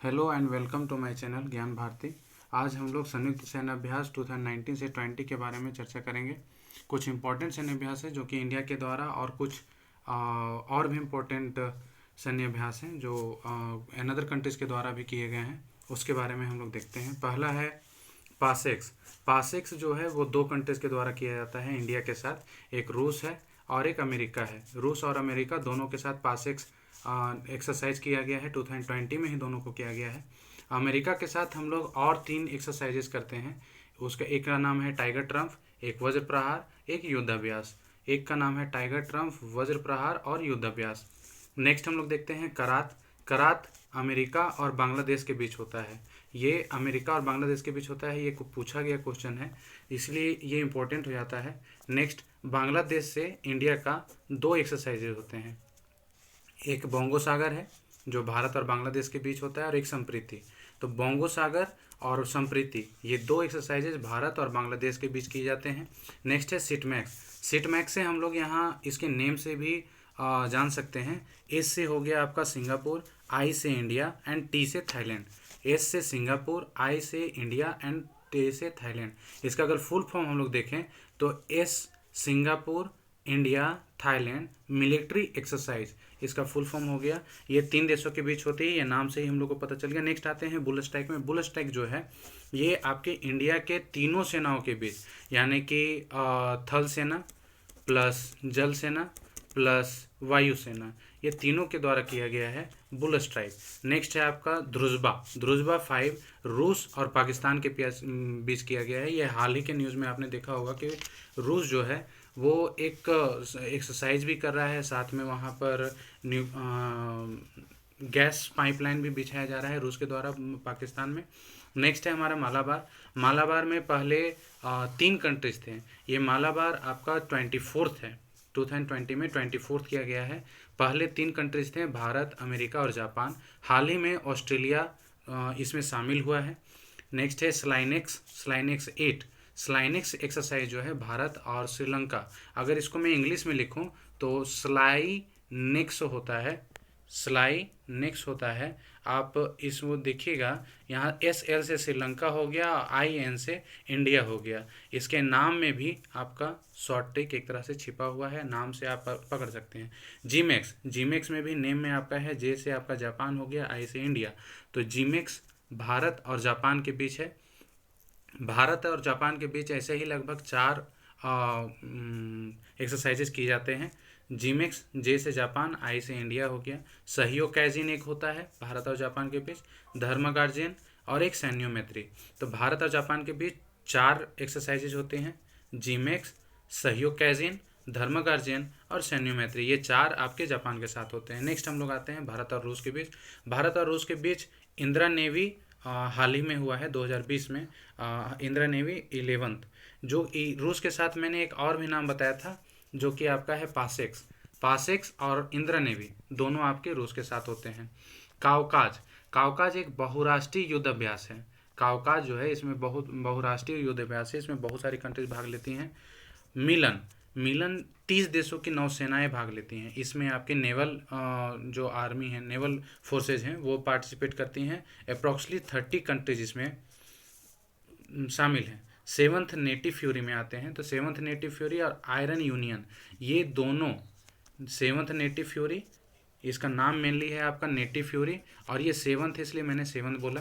Hello and welcome to my channel Gyan Bharati. आज हम लोग संयुक्त सैन्य अभ्यास 2019 से 20 के बारे में चर्चा करेंगे। कुछ इंपॉर्टेंट सैन्य अभ्यास है जो कि इंडिया के द्वारा और कुछ और भी इम्पोर्टेंट सैन्य अभ्यास हैं जो अनदर कंट्रीज़ के द्वारा भी किए गए हैं। उसके बारे में हम लोग देखते हैं। पहला है पासेक्स। पासेक्स जो है वो दो कंट्रीज़ के द्वारा किया जाता है इंडिया के साथ। एक रूस है और एक अमेरिका है। रूस और अमेरिका दोनों के साथ पासेक्स एक्सरसाइज किया गया है। 2020 में ही दोनों को किया गया है। अमेरिका के साथ हम लोग और 3 एक्सरसाइजेस करते हैं। उसका एक का नाम है टाइगर ट्रम्प, एक वज्र प्रहार, एक युद्धाभ्यास। एक का नाम है टाइगर ट्रम्प, वज्र प्रहार और युद्धाभ्यास। नेक्स्ट हम लोग देखते हैं करात। करात अमेरिका और बांग्लादेश के बीच होता है। ये अमेरिका और बांग्लादेश के बीच होता है। ये पूछा गया क्वेश्चन है, इसलिए ये इंपॉर्टेंट हो जाता है। नेक्स्ट बांग्लादेश से इंडिया का 2 एक्सरसाइजेज होते हैं। एक बोंगो सागर है जो भारत और बांग्लादेश के बीच होता है, और एक संप्रीति। तो बोंगो सागर और संप्रीति ये 2 एक्सरसाइजेज भारत और बांग्लादेश के बीच किए जाते हैं। नेक्स्ट है सिटमैक्स। सिटमैक्स से हम लोग यहाँ इसके नेम से भी जान सकते हैं। एस से हो गया आपका सिंगापुर, आई से इंडिया एंड टी से थाईलैंड। एस से सिंगापुर, आई से इंडिया एंड टी से थाईलैंड। इसका अगर फुल फॉर्म हम लोग देखें तो S Singapore, India, Thailand military exercise, इसका फुल फॉर्म हो गया। ये 3 देशों के बीच होती है, ये नाम से ही हम लोग को पता चल गया। नेक्स्ट आते हैं बुल स्ट्राइक में। बुल स्ट्राइक जो है ये आपके इंडिया के तीनों सेनाओं के बीच, यानी कि थल सेना प्लस जल सेना प्लस वायुसेना, ये तीनों के द्वारा किया गया है बुल स्ट्राइक। नेक्स्ट है आपका ध्रुजबा। ध्रुजबा 5 रूस और पाकिस्तान के बीच किया गया है। ये हाल ही के न्यूज़ में आपने देखा होगा कि रूस जो है वो एक एक्सरसाइज भी कर रहा है, साथ में वहाँ पर गैस पाइपलाइन भी बिछाया जा रहा है रूस के द्वारा पाकिस्तान में। नेक्स्ट है हमारा मालाबार। मालाबार में पहले 3 कंट्रीज थे। ये मालाबार आपका 24th है। 2020 में 24th किया गया है। पहले 3 कंट्रीज थे, भारत, अमेरिका और जापान। हाल ही में ऑस्ट्रेलिया इसमें शामिल हुआ है। नेक्स्ट है स्लाइनेक्स। स्लाइनेक्स 8। स्लाइनेक्स एक्सरसाइज जो है भारत और श्रीलंका, अगर इसको मैं इंग्लिश में लिखूं तो स्लाई नेक्स होता है। स्लाई नेक्स होता है। आप इसको देखिएगा, यहाँ एस एल से श्रीलंका हो गया, आई एन से इंडिया हो गया। इसके नाम में भी आपका शॉर्ट ट्रिक एक तरह से छिपा हुआ है, नाम से आप पकड़ सकते हैं। जीमैक्स। जीमैक्स में भी नेम में आपका है, जे से आपका जापान हो गया, आई से इंडिया। तो जीमैक्स भारत और जापान के बीच है। भारत और जापान के बीच ऐसे ही लगभग 4 एक्सरसाइजेस किए जाते हैं। जीमेक्स, जे से जापान, आई से इंडिया हो गया। सहयोग कैजिन एक होता है भारत और जापान के बीच। धर्म गार्जियन और एक सैन्योमेत्री। तो भारत और जापान के बीच 4 एक्सरसाइजेज होते हैं। जीमेक्स, सहयोग कैजिन, धर्म गार्जियन और सैन्योमेत्री, ये 4 आपके जापान के साथ होते हैं। नेक्स्ट हम लोग आते हैं भारत और रूस के बीच। भारत और रूस के बीच इंदिरा नेवी हाल ही में हुआ है 2020 में। इंदिरा नेवी 11th, जो रूस के साथ मैंने एक और भी नाम बताया था जो कि आपका है पासेक्स। पासेक्स और इंदिरा नेवी दोनों आपके रूस के साथ होते हैं। काउकाज। काउकाज एक बहुराष्ट्रीय युद्ध अभ्यास है। काउकाज जो है इसमें बहुत बहुराष्ट्रीय युद्ध अभ्यास है, इसमें बहुत सारी कंट्रीज भाग लेती हैं। मिलन। मिलन 30 देशों की नौसेनाएं भाग लेती हैं। इसमें आपके नेवल जो आर्मी है, नेवल फोर्सेज हैं, वो पार्टिसिपेट करती हैं। अप्रॉक्सीमेटली 30 कंट्रीज इसमें शामिल हैं। 7th नेटिव फ्यूरी में आते हैं। तो 7th नेटिव फ्यूरी और आयरन यूनियन, ये दोनों 7th नेटिव फ्यूरी, इसका नाम मेनली है आपका नेटिव फ्यूरी, और ये 7th इसलिए मैंने 7th बोला।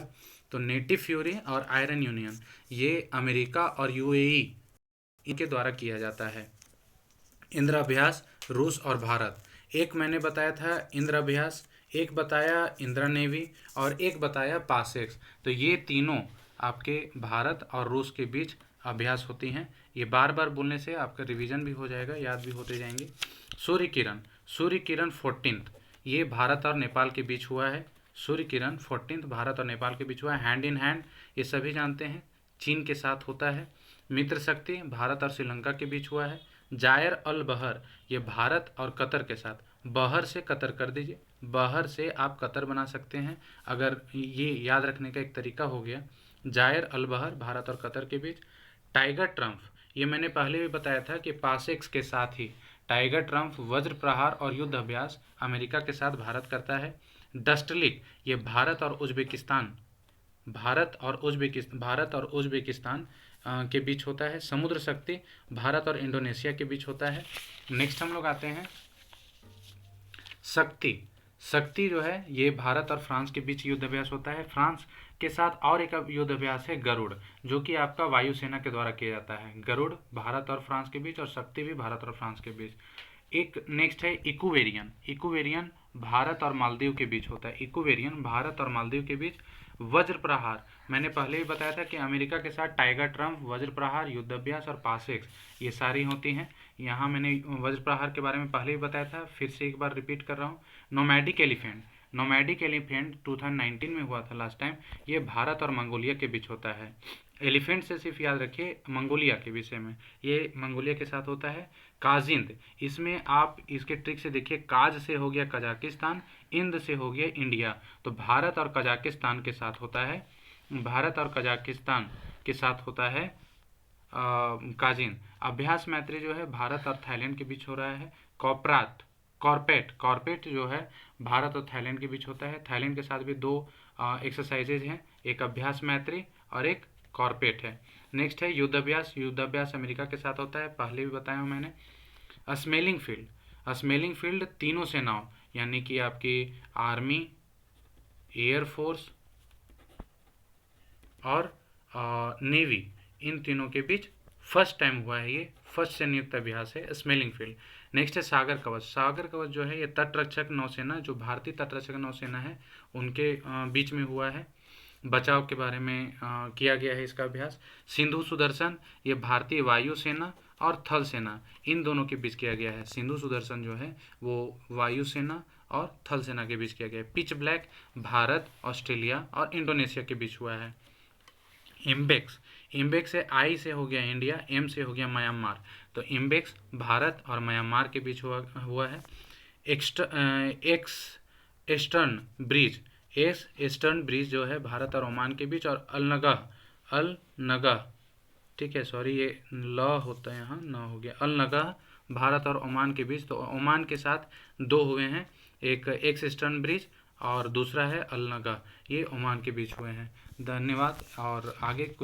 तो नेटिव फ्यूरी और आयरन यूनियन ये अमेरिका और यूएई इनके द्वारा किया जाता है। इंद्राभ्यास रूस और भारत, एक मैंने बताया था इंद्राभ्यास, एक बताया इंदिरा नेवी और एक बताया पासेक्स। तो ये तीनों आपके भारत और रूस के बीच अभ्यास होती हैं। ये बार बार बोलने से आपका रिवीजन भी हो जाएगा, याद भी होते जाएंगे। सूर्य किरण। सूर्य किरण 14th, ये भारत और नेपाल के बीच हुआ है। सूर्य किरण 14th भारत और नेपाल के बीच हुआ है। हैंड इन हैंड, ये सभी जानते हैं, चीन के साथ होता है। मित्र शक्ति भारत और श्रीलंका के बीच हुआ है। जायर अल बहर, ये भारत और कतर के साथ, बहर से कतर कर दीजिए, बहर से आप कतर बना सकते हैं, अगर ये याद रखने का एक तरीका हो गया। जायर अल बहर भारत और कतर के बीच। टाइगर ट्रम्प, ये मैंने पहले भी बताया था कि पासेक्स के साथ ही टाइगर ट्रम्प, वज्र प्रहार और युद्ध अभ्यास अमेरिका के साथ भारत करता है। डस्टलिक ये भारत और उज्बेकिस्तान के बीच होता है। समुद्र शक्ति भारत और इंडोनेशिया के बीच होता है। नेक्स्ट हम लोग आते हैं शक्ति जो है ये भारत और फ्रांस के बीच युद्ध अभ्यास होता है। फ्रांस के साथ और एक युद्ध अभ्यास है गरुड़, जो कि आपका वायुसेना के द्वारा किया जाता है। गरुड़ भारत और फ्रांस के बीच और शक्ति भी भारत और फ्रांस के बीच। एक नेक्स्ट है इक्वेरियन भारत और मालदीव के बीच होता है। इक्वेरियन भारत और मालदीव के बीच। वज्र प्रहार मैंने पहले ही बताया था कि अमेरिका के साथ टाइगर ट्रम्प, वज्र प्रहार, युद्ध अभ्यास और पासेक्स ये सारी होती हैं। यहाँ मैंने वज्र प्रहार के बारे में पहले ही बताया था, फिर से एक बार रिपीट कर रहा हूँ। नोमैडिक एलिफेंट 2019 में हुआ था लास्ट टाइम। ये भारत और मंगोलिया के बीच होता है। एलिफेंट से सिर्फ याद रखिए मंगोलिया के विषय में, ये मंगोलिया के साथ होता है। काजिंद, इसमें आप इसके ट्रिक से देखिए, काज से हो गया कजाकिस्तान, इंद से हो गया इंडिया, तो भारत और कजाकिस्तान के साथ होता है। भारत और कजाकिस्तान के साथ होता है काजिंद। अभ्यास मैत्री जो है भारत और थाईलैंड के बीच हो रहा है। कॉर्पेट जो है भारत और थाईलैंड के बीच होता है। थाईलैंड के साथ भी दो एक्सरसाइजेज हैं, एक अभ्यास मैत्री और एक कॉर्पेट है। नेक्स्ट है युद्ध अभ्यास अमेरिका के साथ होता है, पहले भी बताया हूँ मैंने। स्मेलिंग फील्ड तीनों सेनाओं यानी कि आपकी आर्मी, एयरफोर्स और नेवी, इन तीनों के बीच फर्स्ट टाइम हुआ है। ये फर्स्ट संयुक्त अभ्यास है स्मेलिंग फील्ड। नेक्स्ट है सागर कवच जो है ये तटरक्षक नौसेना, जो भारतीय तटरक्षक नौसेना है उनके बीच में हुआ है। बचाव के बारे में किया गया है इसका अभ्यास। सिंधु सुदर्शन ये भारतीय वायुसेना और थल सेना इन दोनों के बीच किया गया है। सिंधु सुदर्शन जो है वो वायुसेना और थल सेना के बीच किया गया है। पिच ब्लैक भारत, ऑस्ट्रेलिया और इंडोनेशिया के बीच हुआ है। इम्बेक्स से आई से हो गया इंडिया, एम से हो गया म्यांमार, तो इम्बेक्स भारत और म्यांमार के बीच हुआ है। ईस्टर्न ब्रिज जो है भारत और ओमान के बीच। और अलनगा ठीक है, सॉरी ये ल होता है यहाँ, न हो गया, अलनगा भारत और ओमान के बीच। तो ओमान के साथ दो हुए हैं, एक ईस्टर्न ब्रिज और दूसरा है अलनगा, ये ओमान के बीच हुए हैं। धन्यवाद। और आगे कुछ